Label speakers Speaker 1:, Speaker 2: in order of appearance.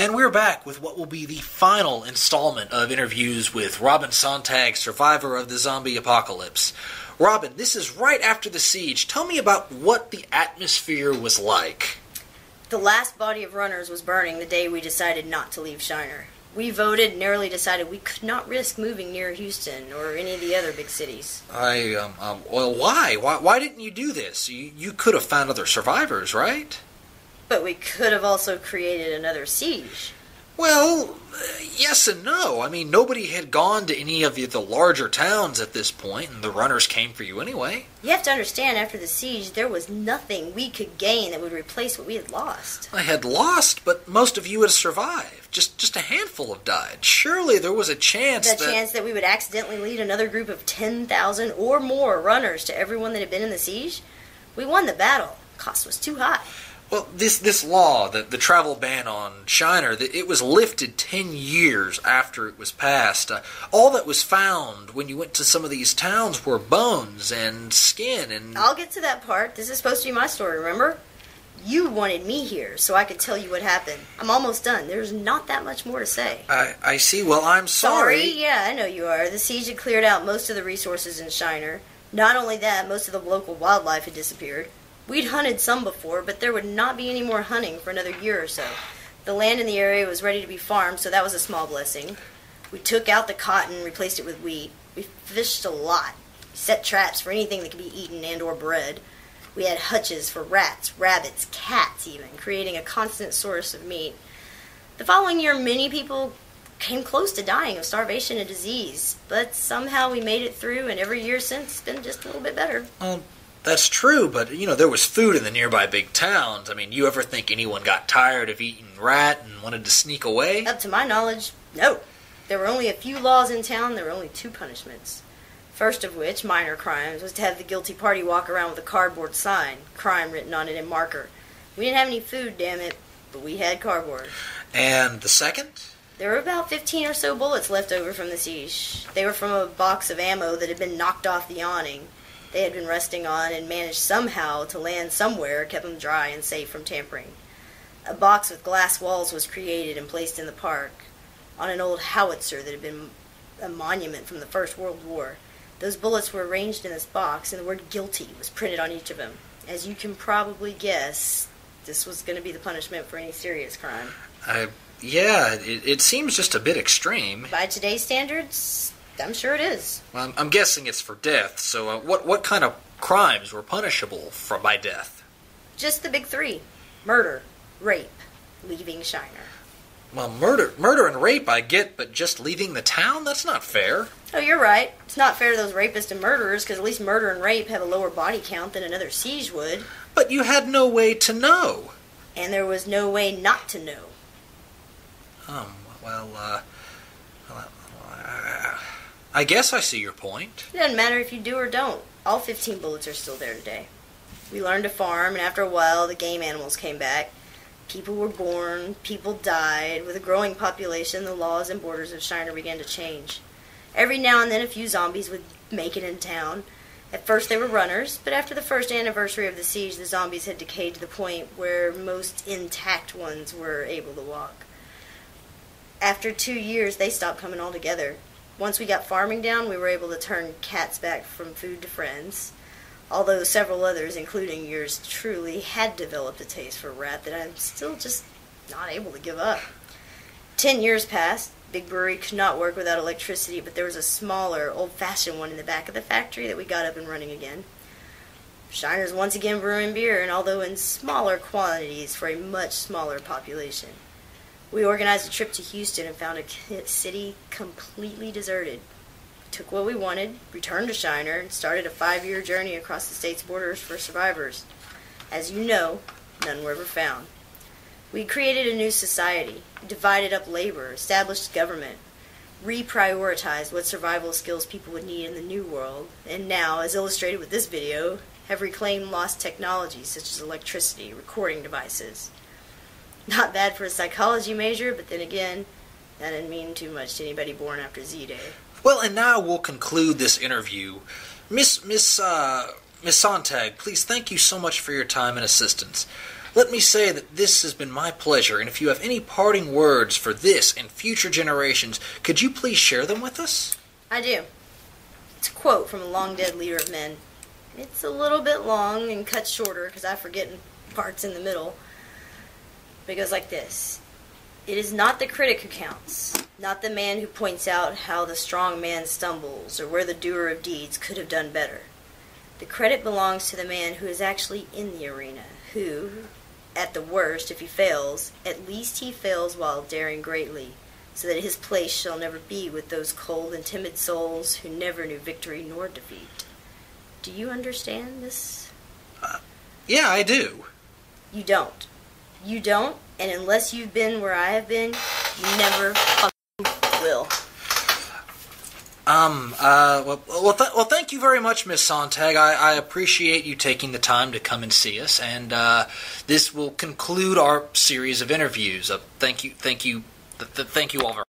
Speaker 1: And we're back with what will be the final installment of interviews with Robin Sontag, survivor of the zombie apocalypse. Robin, this is right after the siege. Tell me about what the atmosphere was like.
Speaker 2: The last body of runners was burning the day we decided not to leave Shiner. We voted and narrowly decided we could not risk moving near Houston or any of the other big cities.
Speaker 1: Well, why? Why didn't you do this? You could have found other survivors, right?
Speaker 2: But we could have also created another siege.
Speaker 1: Well, yes and no. I mean, nobody had gone to any of the larger towns at this point, and the runners came for you anyway.
Speaker 2: You have to understand, after the siege, there was nothing we could gain that would replace what we had lost.
Speaker 1: I had lost, but most of you had survived. Just a handful have died. Surely there was a chance
Speaker 2: that we would accidentally lead another group of 10,000 or more runners to everyone that had been in the siege? We won the battle. Cost was too high.
Speaker 1: Well, this law, the travel ban on Shiner, it was lifted 10 years after it was passed. All that was found when you went to some of these towns were bones and skin and...
Speaker 2: I'll get to that part. This is supposed to be my story, remember? You wanted me here so I could tell you what happened. I'm almost done. There's not that much more to say.
Speaker 1: I see. Well, I'm sorry.
Speaker 2: Yeah, I know you are. The siege had cleared out most of the resources in Shiner. Not only that, most of the local wildlife had disappeared. We'd hunted some before, but there would not be any more hunting for another year or so. The land in the area was ready to be farmed, so that was a small blessing. We took out the cotton and replaced it with wheat. We fished a lot. We set traps for anything that could be eaten and or bred. We had hutches for rats, rabbits, cats even, creating a constant source of meat. The following year, many people came close to dying of starvation and disease, but somehow we made it through, and every year since it's been just a little bit better.
Speaker 1: That's true, but, there was food in the nearby big towns. I mean, you ever think anyone got tired of eating rat and wanted to sneak away?
Speaker 2: Up to my knowledge, no. There were only a few laws in town. There were only 2 punishments. First of which, minor crimes, was to have the guilty party walk around with a cardboard sign, crime written on it in marker. We didn't have any food, damn it, but we had cardboard.
Speaker 1: And the second?
Speaker 2: There were about 15 or so bullets left over from the siege. They were from a box of ammo that had been knocked off the awning. They had been resting on and managed somehow to land somewhere, kept them dry and safe from tampering. A box with glass walls was created and placed in the park on an old howitzer that had been a monument from the First World War. Those bullets were arranged in this box, and the word guilty was printed on each of them. As you can probably guess, this was going to be the punishment for any serious crime.
Speaker 1: It seems just a bit extreme.
Speaker 2: By today's standards, I'm sure it is.
Speaker 1: Well, I'm guessing it's for death, so what kind of crimes were punishable by death?
Speaker 2: Just the big 3. Murder, rape, leaving Shiner.
Speaker 1: Well, murder and rape I get, but just leaving the town? That's not fair.
Speaker 2: Oh, you're right. It's not fair to those rapists and murderers, because at least murder and rape have a lower body count than another siege would.
Speaker 1: But you had no way to know.
Speaker 2: And there was no way not to know.
Speaker 1: I guess I see your point.
Speaker 2: It doesn't matter if you do or don't. All 15 bullets are still there today. We learned to farm, and after a while, the game animals came back. People were born, people died. With a growing population, the laws and borders of Shiner began to change. Every now and then, a few zombies would make it in town. At first, they were runners, but after the first anniversary of the siege, the zombies had decayed to the point where most intact ones were able to walk. After 2 years, they stopped coming altogether. Once we got farming down, we were able to turn cats back from food to friends. Although several others, including yours truly, had developed a taste for rat that I'm still just not able to give up. 10 years passed. Big brewery could not work without electricity, but there was a smaller, old-fashioned one in the back of the factory that we got up and running again. Shiner's once again brewing beer, and although in smaller quantities for a much smaller population. We organized a trip to Houston and found a city completely deserted. We took what we wanted, returned to Shiner, and started a 5-year journey across the state's borders for survivors. As you know, none were ever found. We created a new society, divided up labor, established government, reprioritized what survival skills people would need in the new world, and now, as illustrated with this video, have reclaimed lost technologies such as electricity, recording devices. Not bad for a psychology major, but then again, that didn't mean too much to anybody born after Z-Day.
Speaker 1: Well, and now we'll conclude this interview. Miss Sontag, please thank you so much for your time and assistance. let me say that this has been my pleasure, and if you have any parting words for this and future generations, could you please share them with us?
Speaker 2: I do. It's a quote from a long-dead leader of men. It's a little bit long and cut shorter because I forget parts in the middle. But it goes like this. It is not the critic who counts, not the man who points out how the strong man stumbles or where the doer of deeds could have done better. The credit belongs to the man who is actually in the arena, who, at the worst, if he fails, at least he fails while daring greatly, so that his place shall never be with those cold and timid souls who never knew victory nor defeat. Do you understand this?
Speaker 1: Yeah, I do.
Speaker 2: You don't. You don't, and unless you've been where I have been, you never fucking will.
Speaker 1: Well, thank you very much, Miss Sontag. I appreciate you taking the time to come and see us, and this will conclude our series of interviews. Thank you all very much.